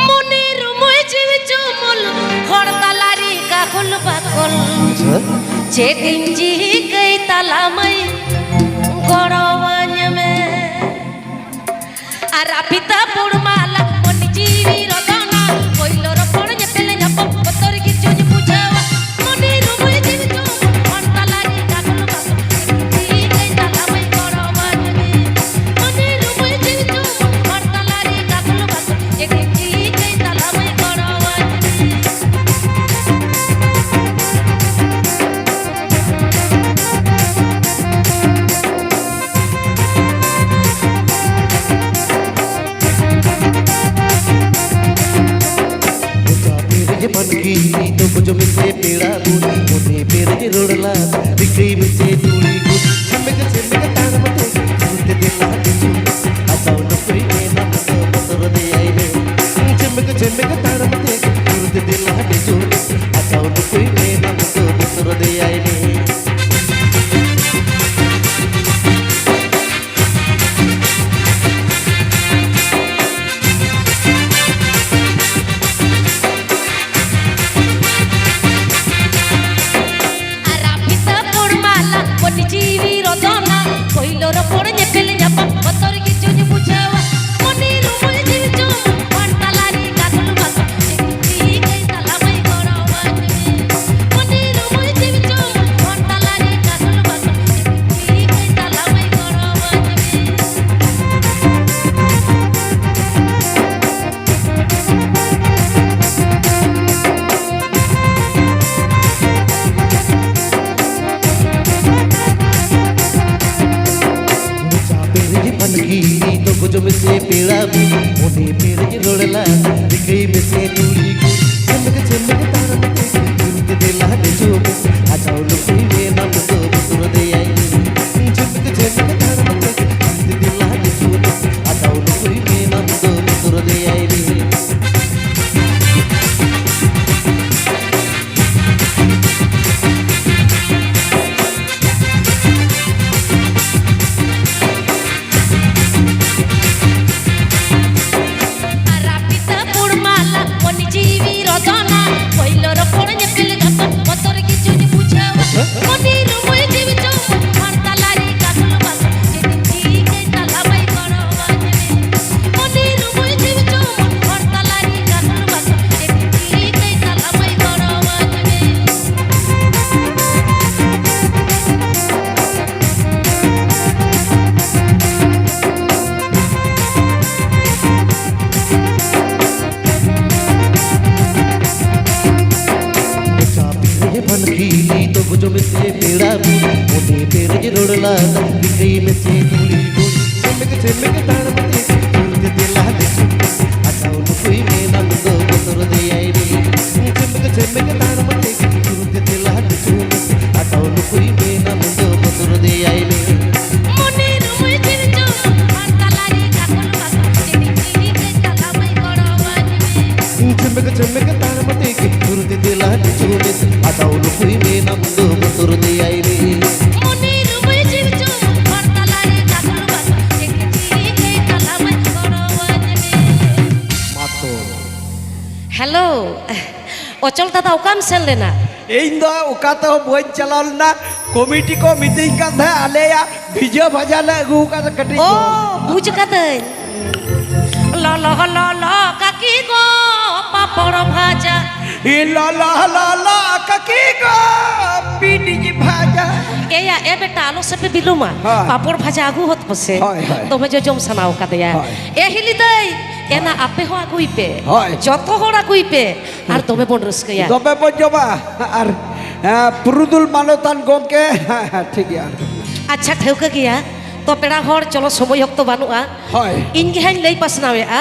মনের মজিব চুমুল হরতালারি কাকুল বাকুল যেদিন জি গই তালামই গড়ওয়ান মে আর আপিতা পুরমালা মনি জিরি রদনা কইলর পড় যেতেলে যাব তোর কিছু বুঝাওয়া মনের মজিব চুমুল হরতালারি কাকুল বাকুল জি গই তালামই গড়ওয়ান মে মনের মজিব চুমুল হরতালারি কাকুল বাকুল যেদিন জি গই তালামই গড়ওয়ান मनकी तो कुछ मिसे पेड़ा गुड़ मोने पेड़ के रोड़ला बिक्री मिसे चूड़ी गुड़ छमक तार मते झूठे दिला दिसू असाउ न कोई के ना तो पतर दे आई रे छमक तार मते झूठे दिला दिसू असाउ न कोई के ना तो पतर दे आई रे জিরি রদনা কইলর পড় যেতেলে যাব তোর কিছু বুঝাওয়া মনের মজিব চুমুল হরতালারি কাকুল বাকুল জি গই তালামই গড়ওয়ান মনের মজিব চুমুল হরতালারি কাকুল বাকুল জি গই তালামই গড়ওয়ান मनकी तो कुछ मिसे पेड़ा गुड़ मोने पेड़ के रोड़ला बिक्री मिसे चूड़ी गुड़ छमक तार मते झूठे दिला दिसू असाउ न कोई के ना तो पतर दे आई छमक तार मते झूठे दिला दिसू असाउ न कोई के ना तो पतर दे आई रे मनकी तो कुछ मिसे पेड़ा गुड़ मोने पेड़ के रोड़ला बिक्री मिसे चूड़ी गुड़ छमक तार मते झूठे दिला दिसू असाउ न कोई के ना तो पतर दे आई रे छमक तार मते झूठे दिला दिसू असाउ न कोई के ना तो पतर दे आई रे মনের মজিব চুমুল হরতালারি কাকুল বাকুল যেদিন জি গই তালামই গড়ওয়ান छमक तार मते झूठे दिला दिसू असाउ न कोई के ना तो पतर दे आई रे মনের মজিব চুমুল হরতালারি কাকুল বাকুল যেদিন জি গই তালামই গড়ওয়ান मातो হ্যালো অচল দাদা ওকাম সেন লেনা ᱤᱧ ᱫᱚ ᱚᱠᱟ ᱛᱮᱦᱚᱸ ᱵᱟᱹᱧ ᱪᱟᱞᱟᱣ ᱞᱮᱱᱟ ᱠᱚᱢᱤᱴᱤ ᱠᱚ ᱢᱤᱛᱟᱹᱧ ᱠᱟᱱ ᱛᱟᱦᱮᱸ ᱟᱞᱮᱭᱟᱜ ᱵᱷᱤᱡᱟᱹ ᱵᱷᱟᱡᱟ ᱞᱮ ᱟᱹᱜᱩ ᱟᱠᱟᱫᱟ ᱠᱟᱹᱴᱤᱡ ও ᱠᱚ বুঝ কাদাই ল ল ল ল কাকি গো পাপড় ভাজা ला ला ला ला ककी को पीटी भाजा এয়া এ বেটা আলো সে বিলুমা হ্যাঁ। পাপড় ভাজা আগু হত পসে হয়, হয়। তোমে যে জম সানাও কাদয়া হয়। এ হিলি দেই এনা আপে হো আগুই পে হয়। যত হড় আগুই পে আর তোমে বন রসকয়া ᱛᱚᱵᱮ ᱵᱚᱱ ᱡᱚᱢᱟ ᱟᱨ ᱯᱩᱨᱩᱫᱩᱞ ᱢᱟᱱᱚᱛᱟᱱ ᱜᱚᱢᱠᱮ ᱴᱷᱤᱠ ᱜᱮᱭᱟ আচ্ছা ঠেউকে গিয়া তো পেড়া হড় চলো সময় হক্ত বানুয়া হয় ইনগে হাইন লই পাসনাওয়া